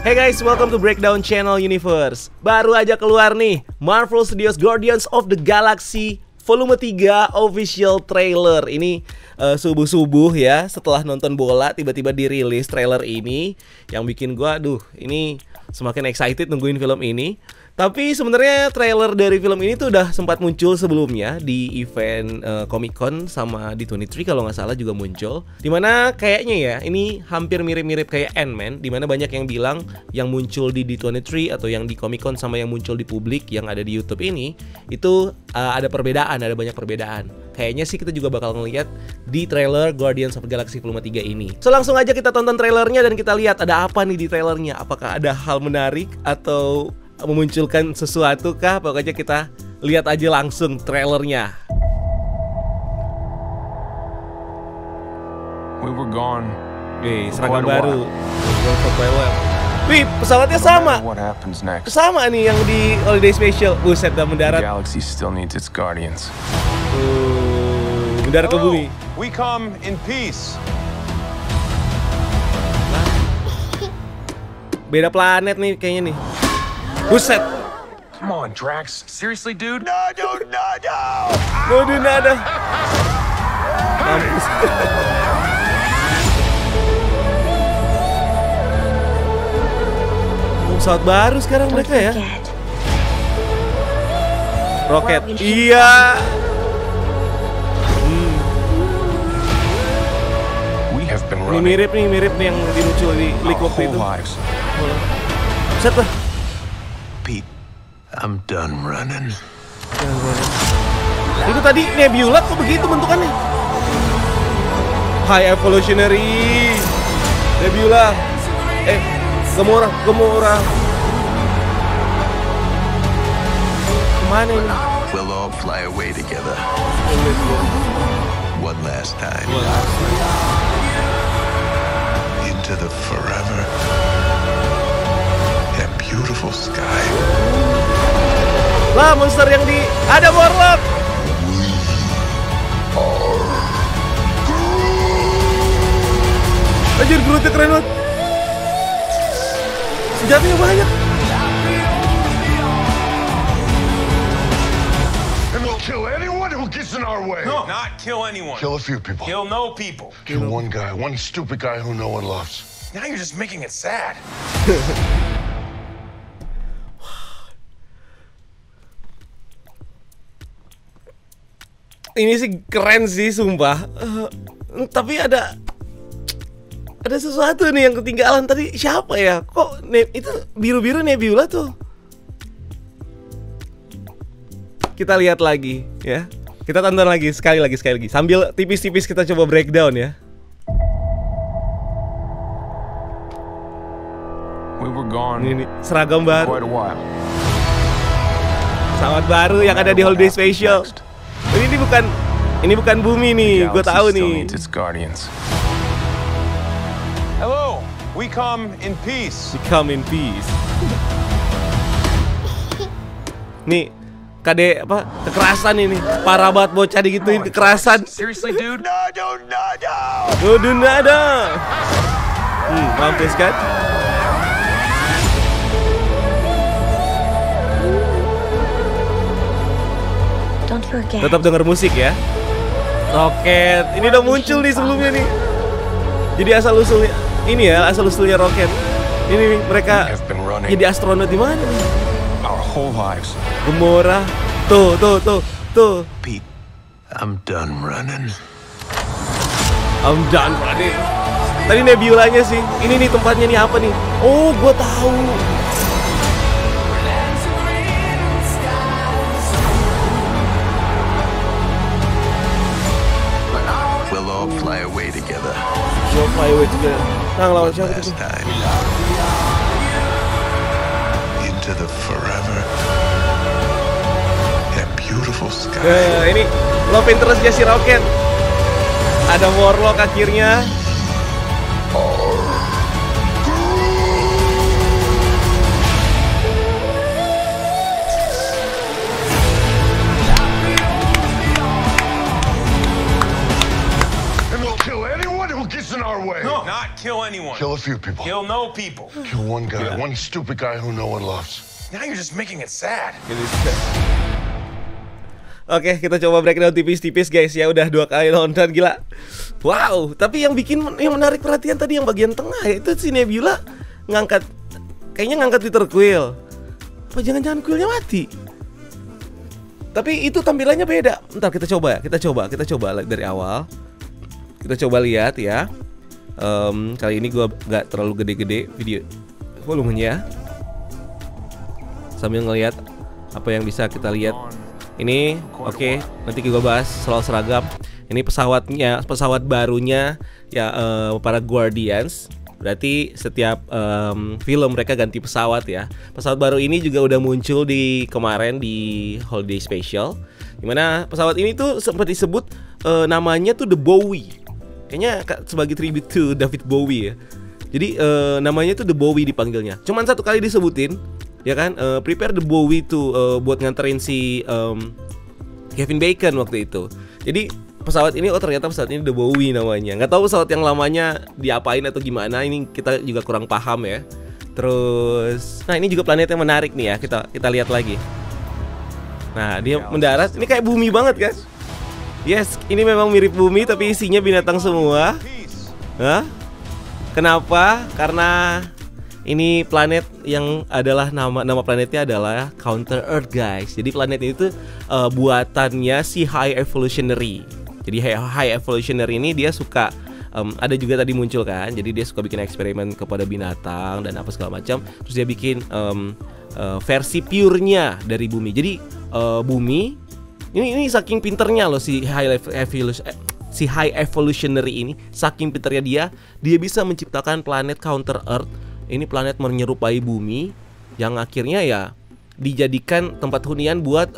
Hey guys, welcome to Breakdown Channel Universe. Baru aja keluar nih Marvel Studios Guardians of the Galaxy Volume 3 official trailer. Ini subuh-subuh ya, setelah nonton bola tiba-tiba dirilis trailer ini, yang bikin gua ini semakin excited nungguin film ini. Tapi sebenarnya trailer dari film ini tuh udah sempat muncul sebelumnya di event Comic Con sama di 23 kalau nggak salah juga muncul. Dimana kayaknya ya ini hampir mirip-mirip kayak Ant-Man, dimana banyak yang bilang yang muncul di D23 atau yang di Comic Con sama yang muncul di publik yang ada di YouTube ini itu ada perbedaan, ada banyak perbedaan. Kayaknya sih kita juga bakal ngeliat di trailer Guardians of the Galaxy Volume 3 ini. So langsung aja kita tonton trailernya dan kita lihat ada apa nih di trailernya. Apakah ada hal menarik atau memunculkan sesuatu kah? Pokoknya kita lihat aja langsung trailernya. We were gone. Seragam baru. Wih, pesawatnya sama. What happens next? Sama nih yang di Holiday Special. Buset, dah mendarat. The galaxy still needs its guardians. Mendarat ke bumi. We come in peace. Beda planet nih kayaknya nih. Buset. Come on, Drax. Seriously, dude? No. Nada. Mampus. Pesawat baru sekarang mereka ya. Roket. Iya. Ini mirip nih yang muncul di leak waktu itu. Buset lah. Pete, I'm done running. Itu tadi Nebula kok begitu bentukannya? High Evolutionary Nebula. Gamora. Kemana ini? We'll all fly away together. One last time. Into the forever. That beautiful sky. Lah, monster yang di ada Warlock. Anjir, Groot-nya keren banget. Senjatanya banyak. And we'll kill anyone who gets in our way. No, not kill anyone. Kill a few people. Kill no people. Kill one guy, one stupid guy who no one loves. Now you're just making it sad. Ini sih keren sih, sumpah. Tapi ada sesuatu nih yang ketinggalan tadi. Siapa ya? Kok itu biru-biru Nebula tuh? Kita lihat lagi ya. Kita tonton lagi sekali lagi. Sambil tipis-tipis kita coba breakdown ya. We were gone. Ini seragam baru. Quite a while. Pesawat baru yang ada di Holiday Special. Ini bukan bumi nih, gue tahu nih. Hello, we come in peace. We come in peace. Nih, kade apa? Kekerasan ini. Parah banget bocah digituin kekerasan. Seriously, dude? No, nada. Mampus kan? Tetap denger musik ya. Roket, ini udah muncul nih sebelumnya nih. Jadi asal usulnya Roket. Ini nih, mereka jadi astronot di mana nih? Our whole lives. Gamora. Tuh. Pete, I'm done running. Tadi Nebulanya sih. Ini nih tempatnya nih apa nih? Oh, gua tahu. Fly away together. Nah, lawan siapa itu? Into the forever. That beautiful sky. Ini love interest-nya si Rocket. Ada Warlock akhirnya. And we'll kill anyone who gets in our way. No, not kill kill anyone. Kill a few people. Kill no people. Kill one guy, one stupid guy who no one loves. Now you're just making it sad. Oke, kita coba breakdown tipis-tipis guys ya. Udah 2 kali nonton, gila. Wow, tapi yang menarik perhatian tadi yang bagian tengah ya, itu si Nebula kayaknya ngangkat Peter Quill. Apa jangan-jangan Quillnya mati? Tapi itu tampilannya beda. Ntar kita coba dari awal. Kita coba lihat ya. Kali ini gua nggak terlalu gede-gede video volumenya. Sambil ngelihat apa yang bisa kita lihat. Ini oke, nanti kita bahas soal seragam. Ini pesawat barunya ya, para Guardians. Berarti setiap film mereka ganti pesawat ya. Pesawat baru ini juga udah muncul kemarin di Holiday Special, dimana pesawat ini tuh sempat disebut namanya tuh The Bowie. Kayaknya sebagai tribute to David Bowie ya. Jadi namanya tuh The Bowie dipanggilnya. Cuman 1 kali disebutin, ya kan? Prepare The Bowie tuh buat nganterin si Kevin Bacon waktu itu. Jadi pesawat ini, ternyata pesawat ini The Bowie namanya. Nggak tahu pesawat yang lamanya diapain atau gimana. Ini kita juga kurang paham ya. Terus, nah ini juga planet yang menarik nih ya. Kita lihat lagi. Nah dia mendarat. Ini kayak bumi banget kan? Yes, ini memang mirip bumi tapi isinya binatang semua. Hah? Kenapa? Karena ini planet yang adalah nama planetnya adalah Counter Earth guys. Jadi planet itu buatannya si High Evolutionary. Jadi High Evolutionary ini dia suka ada juga tadi muncul kan. Jadi dia suka bikin eksperimen kepada binatang dan apa segala macam. Terus dia bikin versi pure-nya dari bumi. Jadi bumi ini saking pinternya loh si High Evolutionary ini, saking pinternya dia bisa menciptakan planet Counter Earth. Ini planet menyerupai bumi yang akhirnya ya dijadikan tempat hunian buat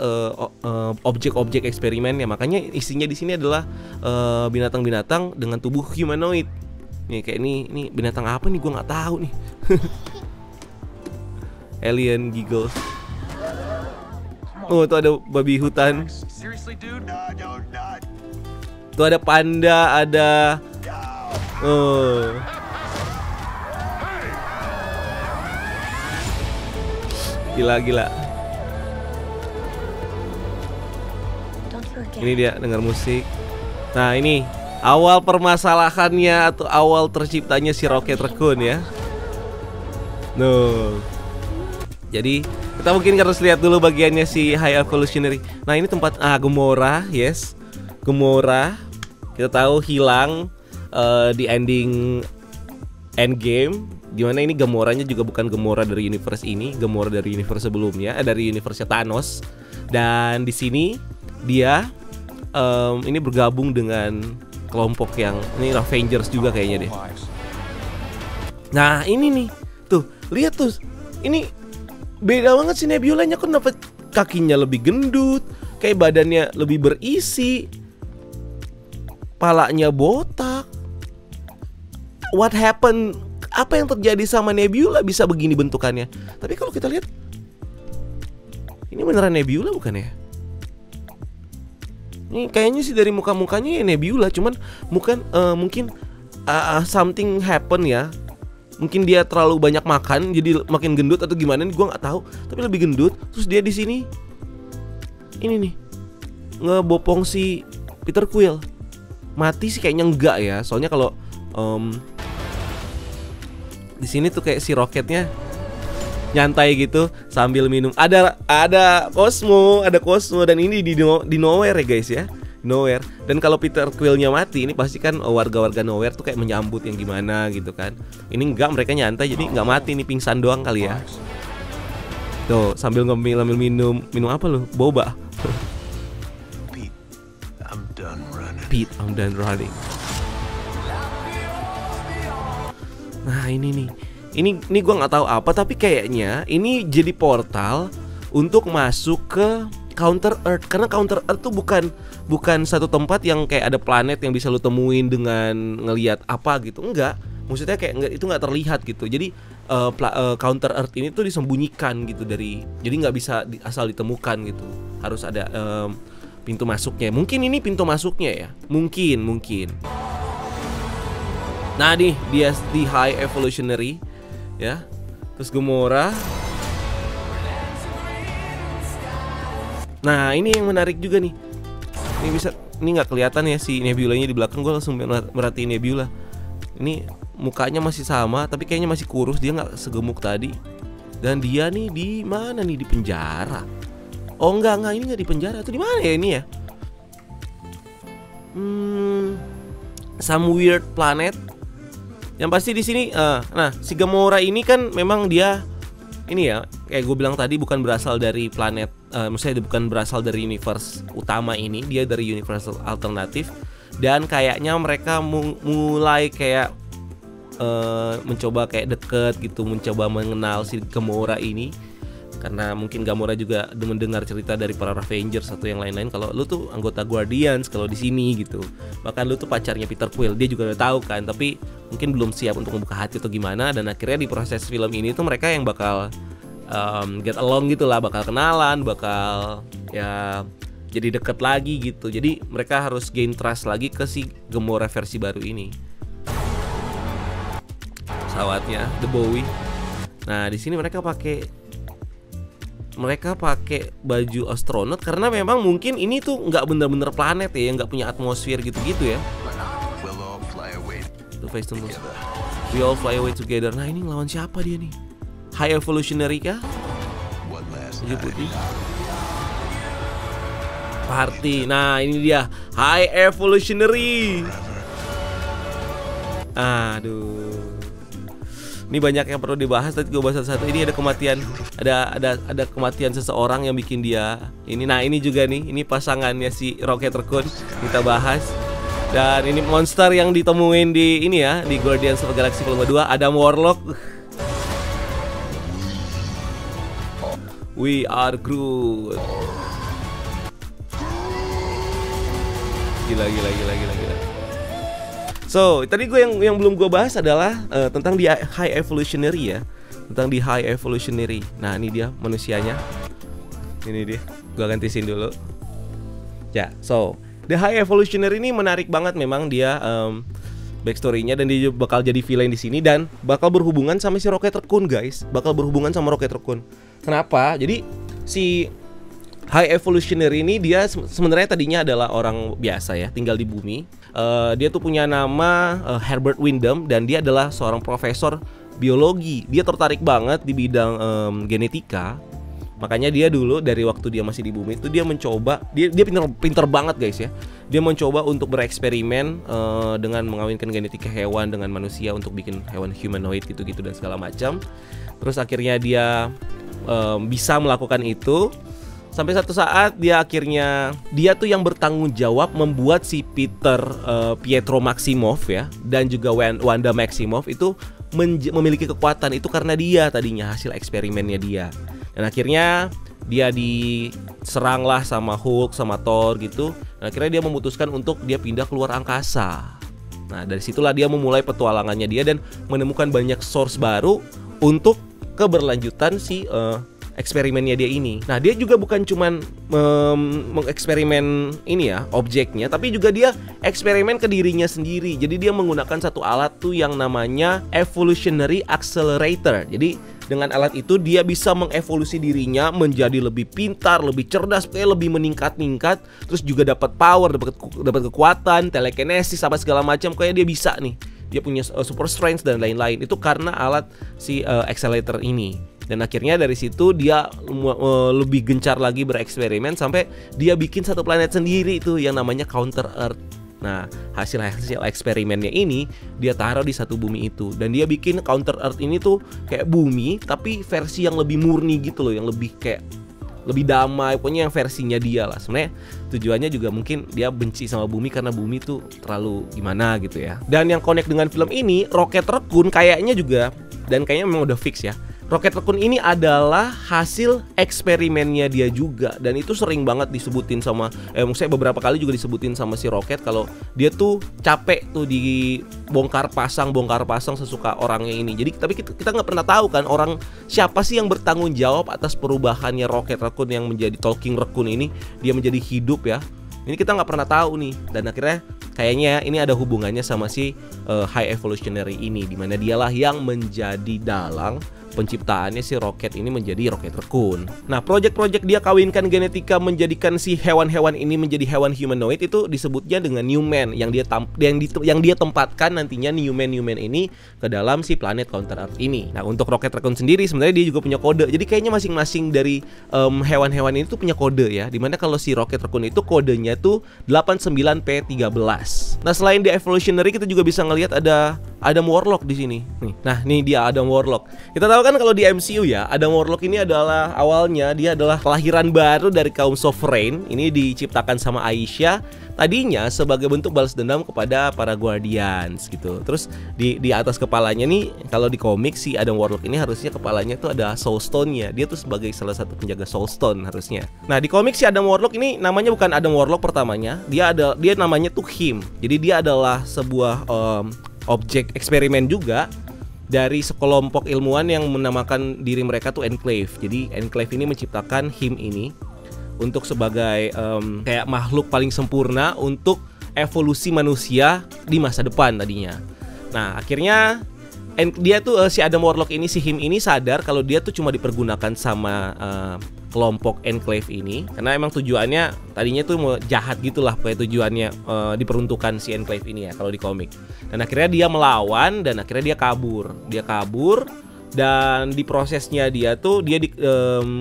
objek-objek eksperimennya. Makanya isinya di sini adalah binatang-binatang dengan tubuh humanoid. Nih kayak ini binatang apa nih, gua nggak tahu nih. Alien giggles. Oh, tuh ada babi hutan. Tuh ada panda, ada Gila. Ini dia dengar musik. Nah ini awal permasalahannya atau awal terciptanya si Rocket Raccoon ya. Jadi kita mungkin harus lihat dulu bagiannya si High Evolutionary. Nah ini tempat Gamora, yes, Gamora. Kita tahu hilang di ending Endgame, dimana ini Gamoranya juga bukan Gamora dari universe ini, Gamora dari universe sebelumnya, dari universe Thanos. Dan di sini dia ini bergabung dengan kelompok yang ini Avengers juga kayaknya deh. Nah ini nih, tuh lihat tuh, ini beda banget sih Nebulanya. Kok kenapa kakinya lebih gendut, kayak badannya lebih berisi, palanya botak. What happened? Apa yang terjadi sama Nebula bisa begini bentukannya? Tapi kalau kita lihat, ini beneran Nebula bukan ya? Ini kayaknya sih dari muka-mukanya ya Nebula, cuman mungkin something happen ya. Mungkin dia terlalu banyak makan jadi makin gendut atau gimana nih, gua nggak tahu. Tapi lebih gendut. Terus dia di sini ini nih ngebopong si Peter Quill. Mati sih kayaknya enggak ya. Soalnya kalau di sini tuh kayak si Rocketnya nyantai gitu sambil minum. Ada Cosmo dan ini di Nowhere ya guys ya. Nowhere. Dan kalau Peter Quill-nya mati, ini pasti kan warga-warga Nowhere tuh kayak menyambut yang gimana gitu kan. Ini enggak, mereka nyantai jadi enggak mati, nih pingsan doang kali ya. Tuh sambil minum apa lu? Boba. Pete, I'm done running. Nah ini nih, ini gue nggak tahu apa, tapi kayaknya ini jadi portal untuk masuk ke Counter Earth. Karena Counter Earth tuh bukan satu tempat yang kayak ada planet yang bisa lo temuin dengan ngelihat apa gitu. Enggak, maksudnya kayak itu nggak terlihat gitu. Jadi Counter Earth ini tuh disembunyikan gitu jadi nggak bisa asal ditemukan gitu. Harus ada pintu masuknya. Mungkin ini pintu masuknya ya. Mungkin. Nah nih dia di High Evolutionary ya. Terus Gamora. Nah ini yang menarik juga nih. Ini nggak kelihatan ya si Nebulanya di belakang. Gue langsung merhatiin Nebula. Ini mukanya masih sama, tapi kayaknya masih kurus. Dia nggak segemuk tadi. Dan dia nih di mana nih, di penjara? Oh enggak, ini nggak di penjara. Itu di mana ya ini ya? Some weird planet. Yang pasti di sini, nah si Gamora ini kan memang dia ini ya, kayak gue bilang tadi bukan berasal dari planet, maksudnya bukan berasal dari universe utama ini, dia dari universe alternatif. Dan kayaknya mereka mulai kayak mencoba kayak deket gitu, mencoba mengenal si Gamora ini. Karena mungkin Gamora juga mendengar cerita dari para Avengers atau yang lain-lain kalau lu tuh anggota Guardians kalau di sini gitu. Bahkan lu tuh pacarnya Peter Quill, dia juga udah tahu kan, tapi mungkin belum siap untuk membuka hati atau gimana. Dan akhirnya di proses film ini tuh mereka yang bakal get along gitu lah, bakal kenalan, bakal ya jadi deket lagi gitu. Jadi mereka harus gain trust lagi ke si Gamora versi baru ini. Pesawatnya The Bowie. Nah di sini mereka pakai baju astronot karena memang mungkin ini tuh nggak bener-bener planet ya, nggak punya atmosfer gitu-gitu ya. We'll all fly away. We all fly away together. Nah ini ngelawan siapa dia nih? High Evolutionary kah? One last Baju time. putih. Party. Nah ini dia High Evolutionary. Aduh. Ini banyak yang perlu dibahas, tadi gue bahas satu-satu. Ini ada kematian, ada kematian seseorang yang bikin dia ini. Nah ini juga nih, ini pasangannya si Rocket Raccoon kita bahas. Dan ini monster yang ditemuin di ini ya, di Guardians of the Galaxy Volume 2, Adam Warlock. We are Groot. Gila. So, tadi gue yang belum gue bahas adalah tentang di High Evolutionary ya. Tentang di High Evolutionary. Nah, ini dia manusianya. Ini dia. Gue ganti scene dulu. Ya, so The High Evolutionary ini menarik banget memang dia backstory-nya, dan dia bakal jadi villain di sini dan bakal berhubungan sama si Rocket Raccoon, guys. Bakal berhubungan sama Rocket Raccoon. Kenapa? Jadi si High Evolutionary ini dia sebenarnya tadinya adalah orang biasa ya, tinggal di bumi. Dia tuh punya nama Herbert Wyndham dan dia adalah seorang profesor biologi. Dia tertarik banget di bidang genetika. Makanya dia dulu dari waktu dia masih di bumi itu dia mencoba, dia pinter banget guys ya. Dia mencoba untuk bereksperimen dengan mengawinkan genetika hewan dengan manusia untuk bikin hewan humanoid gitu-gitu dan segala macam. Terus akhirnya dia bisa melakukan itu. Sampai satu saat dia tuh yang bertanggung jawab membuat si Pietro Maximoff ya, dan juga Wanda Maximoff itu memiliki kekuatan itu karena dia tadinya hasil eksperimennya dia. Dan akhirnya dia diserang lah sama Hulk, sama Thor gitu. Dan akhirnya dia memutuskan untuk dia pindah keluar angkasa. Nah dari situlah dia memulai petualangannya dia dan menemukan banyak source baru untuk keberlanjutan si eksperimennya dia ini. Nah dia juga bukan cuman mengeksperimen ini ya, objeknya, tapi juga dia eksperimen ke dirinya sendiri. Jadi dia menggunakan satu alat tuh yang namanya Evolutionary Accelerator. Jadi dengan alat itu dia bisa mengevolusi dirinya menjadi lebih pintar, lebih cerdas, kayak lebih meningkat-ningkat. Terus juga dapat power, dapat kekuatan, telekinesis, apa segala macam. Kayak dia bisa nih. Dia punya super strength dan lain-lain. Itu karena alat si accelerator ini. Dan akhirnya dari situ dia lebih gencar lagi bereksperimen sampai dia bikin satu planet sendiri itu yang namanya Counter Earth. Nah hasil eksperimennya ini dia taruh di satu bumi itu. Dan dia bikin Counter Earth ini tuh kayak bumi tapi versi yang lebih murni gitu loh, yang lebih kayak lebih damai, pokoknya yang versinya dia lah. Sebenarnya tujuannya juga mungkin dia benci sama bumi karena bumi tuh terlalu gimana gitu ya. Dan yang connect dengan film ini, Rocket Raccoon kayaknya juga, dan kayaknya memang udah fix ya, Rocket Raccoon ini adalah hasil eksperimennya dia juga. Dan itu sering banget disebutin sama maksudnya beberapa kali juga disebutin sama si Rocket kalau dia tuh capek tuh di bongkar pasang sesuka orangnya ini. Jadi tapi kita nggak pernah tahu kan orang siapa sih yang bertanggung jawab atas perubahannya Rocket Raccoon yang menjadi Talking Raccoon ini, dia menjadi hidup ya. Ini kita nggak pernah tahu nih. Dan akhirnya kayaknya ini ada hubungannya sama si High Evolutionary ini, dimana dialah yang menjadi dalang penciptaannya si Rocket ini menjadi Rocket Raccoon. Nah, project-project dia kawinkan genetika menjadikan si hewan-hewan ini menjadi hewan humanoid itu disebutnya dengan Newman, yang dia tempatkan nantinya Newman ini ke dalam si planet Counter Earth ini. Nah, untuk Rocket Raccoon sendiri sebenarnya dia juga punya kode. Jadi kayaknya masing-masing dari hewan-hewan ini tuh punya kode ya. Dimana kalau si Rocket Raccoon itu kodenya tuh 89P13. Nah, selain di Evolutionary kita juga bisa ngelihat ada Adam Warlock di sini. Nih. Nah, nih dia Adam Warlock. Kita tahu kan kalau di MCU ya, Adam Warlock ini adalah awalnya dia adalah kelahiran baru dari kaum Sovereign. Ini diciptakan sama Aisha. Tadinya sebagai bentuk balas dendam kepada para Guardians gitu. Terus di atas kepalanya nih, kalau di komik si Adam Warlock ini harusnya kepalanya tuh ada Soul Stone-nya. Dia tuh sebagai salah satu penjaga Soul Stone harusnya. Nah, di komik si Adam Warlock ini namanya bukan Adam Warlock pertamanya. Dia namanya tuh Him. Jadi dia adalah sebuah objek eksperimen juga dari sekelompok ilmuwan yang menamakan diri mereka tuh Enclave. Jadi Enclave ini menciptakan Him ini untuk sebagai kayak makhluk paling sempurna untuk evolusi manusia di masa depan tadinya. Nah, akhirnya dia tuh si Adam Warlock ini, si Him ini sadar kalau dia tuh cuma dipergunakan sama kelompok Enclave ini karena emang tujuannya tadinya tuh mau jahat gitulah, kayak tujuannya diperuntukkan si Enclave ini ya kalau di komik. Dan akhirnya dia melawan dan akhirnya dia kabur dan di prosesnya dia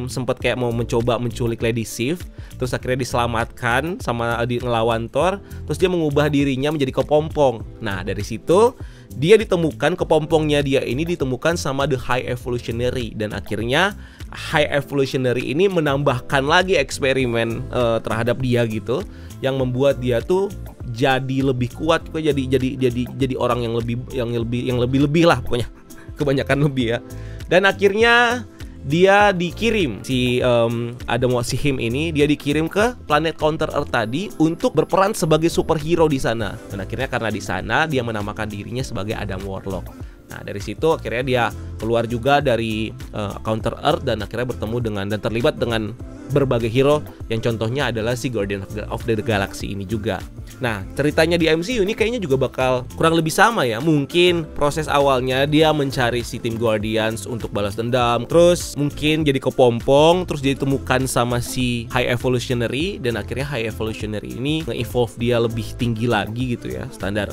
sempat kayak mau mencoba menculik Lady Sif, terus akhirnya diselamatkan sama ngelawan Thor, terus dia mengubah dirinya menjadi kepompong. Nah, dari situ dia ditemukan, kepompongnya dia ini ditemukan sama The High Evolutionary, dan akhirnya High Evolutionary ini menambahkan lagi eksperimen terhadap dia gitu, yang membuat dia tuh jadi lebih kuat, jadi orang yang lebih lah pokoknya, kebanyakan lebih ya. Dan akhirnya dia dikirim si Him ini, dia dikirim ke planet Counter Earth tadi untuk berperan sebagai superhero di sana. Dan akhirnya karena di sana dia menamakan dirinya sebagai Adam Warlock. Nah, dari situ akhirnya dia keluar juga dari Counter Earth dan akhirnya bertemu dengan dan terlibat dengan berbagai hero yang contohnya adalah si Guardian of the Galaxy ini juga. Nah, ceritanya di MCU ini kayaknya juga bakal kurang lebih sama ya. Mungkin proses awalnya dia mencari si tim Guardians untuk balas dendam, terus mungkin jadi kepompong, terus dia ditemukan sama si High Evolutionary, dan akhirnya High Evolutionary ini nge-evolve dia lebih tinggi lagi gitu ya, standar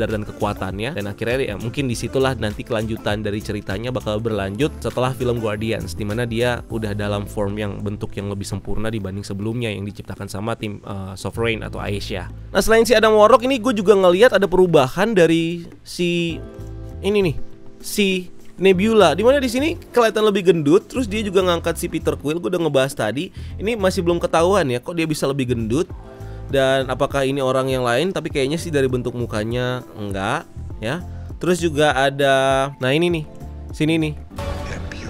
dan kekuatannya. Dan akhirnya ya, mungkin disitulah nanti kelanjutan dari ceritanya bakal berlanjut setelah film Guardians, dimana dia udah dalam form yang bentuk yang lebih sempurna dibanding sebelumnya yang diciptakan sama tim Sovereign atau Aisha. Nah, selain si Adam Warlock ini, gue juga ngelihat ada perubahan dari si ini nih, si Nebula, dimana di sini kelihatan lebih gendut. Terus dia juga ngangkat si Peter Quill, gue udah ngebahas tadi. Ini masih belum ketahuan ya, kok dia bisa lebih gendut dan apakah ini orang yang lain, tapi kayaknya sih dari bentuk mukanya enggak ya. Terus juga ada, nah ini nih, sini nih,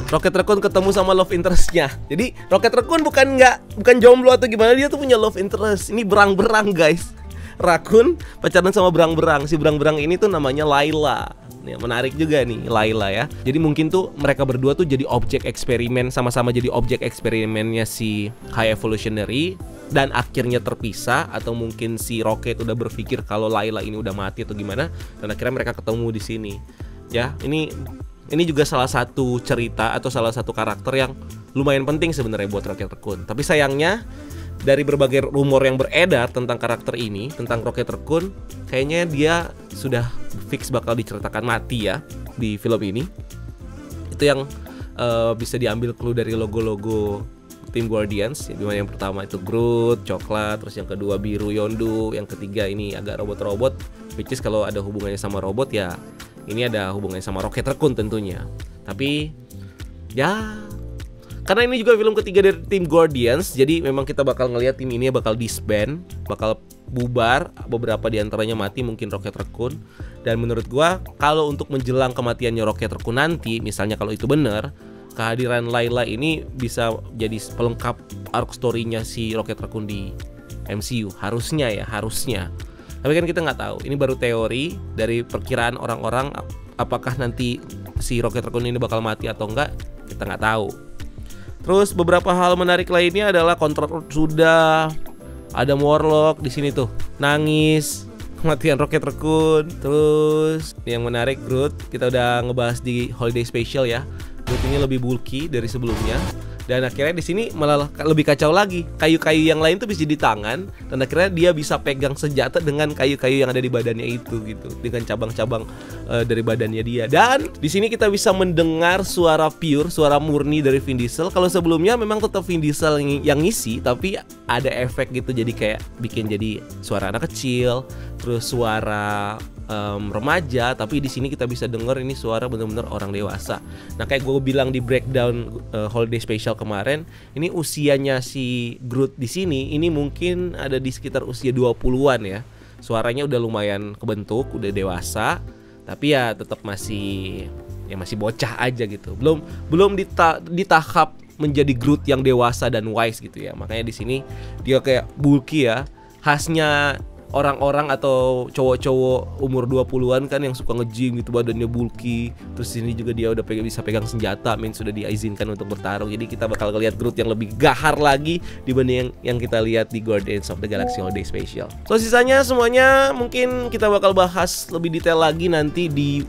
Rocket Raccoon ketemu sama love interest-nya. Jadi Rocket Raccoon bukan jomblo atau gimana, dia tuh punya love interest. Ini berang-berang guys. Raccoon pacaran sama berang-berang. Si berang-berang ini tuh namanya Layla. Ya, menarik juga nih Layla ya. Jadi mungkin tuh mereka berdua tuh jadi objek eksperimen, sama-sama jadi objek eksperimennya si High Evolutionary, dan akhirnya terpisah. Atau mungkin si Rocket udah berpikir kalau Layla ini udah mati atau gimana, dan akhirnya mereka ketemu di sini. Ya, ini juga salah satu cerita atau salah satu karakter yang lumayan penting sebenarnya buat Rocket Raccoon. Tapi sayangnya dari berbagai rumor yang beredar tentang karakter ini, tentang Rocket Raccoon, kayaknya dia sudah fix bakal diceritakan mati ya di film ini. Itu yang bisa diambil clue dari logo-logo tim Guardians. Yang pertama itu Groot, coklat, terus yang kedua biru Yondu, yang ketiga ini agak robot-robot, which is kalau ada hubungannya sama robot ya ini ada hubungannya sama Rocket Raccoon tentunya. Tapi ya, karena ini juga film ketiga dari tim Guardians, jadi memang kita bakal ngelihat tim ini bakal disband, bakal bubar, beberapa diantaranya mati, mungkin Rocket Raccoon. Dan menurut gua kalau untuk menjelang kematiannya Rocket Raccoon nanti, misalnya kalau itu benar, kehadiran Layla ini bisa jadi pelengkap arc story-nya si Rocket Raccoon di MCU. Harusnya ya, harusnya. Tapi kan kita nggak tahu, ini baru teori dari perkiraan orang-orang. Apakah nanti si Rocket Raccoon ini bakal mati atau enggak, kita nggak tahu. Terus beberapa hal menarik lainnya adalah kontrak sudah Adam Warlock di sini tuh nangis kematian Rocket Raccoon. Terus yang menarik Groot, kita udah ngebahas di Holiday Special ya. Groot ini lebih bulky dari sebelumnya. Dan akhirnya di sini malah lebih kacau lagi. Kayu-kayu yang lain tuh bisa di tangan, dan akhirnya dia bisa pegang senjata dengan kayu-kayu yang ada di badannya itu gitu, dengan cabang-cabang dari badannya dia. Dan di sini kita bisa mendengar suara pure, suara murni dari Vin Diesel. Kalau sebelumnya memang tetap Vin Diesel yang ngisi, tapi ada efek gitu, jadi kayak bikin jadi suara anak kecil, terus suara remaja, tapi di sini kita bisa denger ini suara bener-bener orang dewasa. Nah, kayak gue bilang di breakdown Holiday Special kemarin, ini usianya si Groot di sini ini mungkin ada di sekitar usia 20-an ya. Suaranya udah lumayan kebentuk, udah dewasa, tapi ya tetap masih bocah aja gitu. Belum di tahap menjadi Groot yang dewasa dan wise gitu ya. Makanya di sini dia kayak bulky ya. Khasnya orang-orang atau cowok-cowok umur 20-an kan yang suka nge-gym gitu, badannya bulky. Terus ini juga dia udah bisa pegang senjata, sudah diizinkan untuk bertarung. Jadi kita bakal lihat Groot yang lebih gahar lagi dibanding yang kita lihat di Guardians of the Galaxy Holiday Special. So sisanya semuanya mungkin kita bakal bahas lebih detail lagi nanti di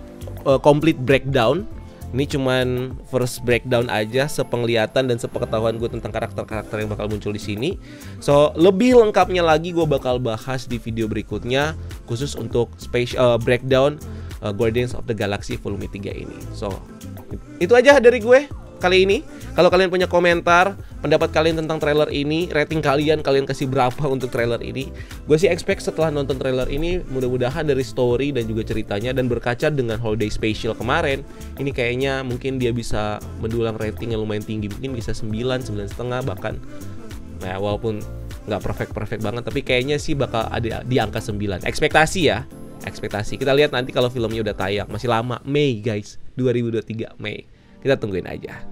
complete breakdown. Ini cuman first breakdown aja, sepenglihatan dan sepengetahuan gue tentang karakter-karakter yang bakal muncul di sini. So lebih lengkapnya lagi gue bakal bahas di video berikutnya, khusus untuk breakdown Guardians of the Galaxy Volume 3 ini. So itu aja dari gue kali ini. Kalau kalian punya komentar, pendapat kalian tentang trailer ini, rating kalian kasih berapa untuk trailer ini? Gue sih expect setelah nonton trailer ini, mudah-mudahan dari story dan juga ceritanya, dan berkaca dengan Holiday Special kemarin, ini kayaknya mungkin dia bisa mendulang rating yang lumayan tinggi, mungkin bisa 9, 9,5 bahkan. Nah, walaupun nggak perfect banget, tapi kayaknya sih bakal ada di angka 9. Ekspektasi ya, ekspektasi. Kita lihat nanti kalau filmnya udah tayang, masih lama, Mei guys, 2023 Mei. Kita tungguin aja.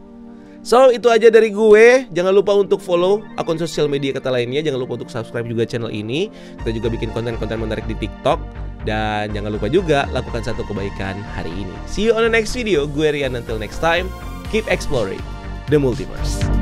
So itu aja dari gue. Jangan lupa untuk follow akun sosial media kita lainnya. Jangan lupa untuk subscribe juga channel ini. Kita juga bikin konten-konten menarik di TikTok. Dan jangan lupa juga lakukan satu kebaikan hari ini. See you on the next video. Gue Rian, until next time, keep exploring the multiverse.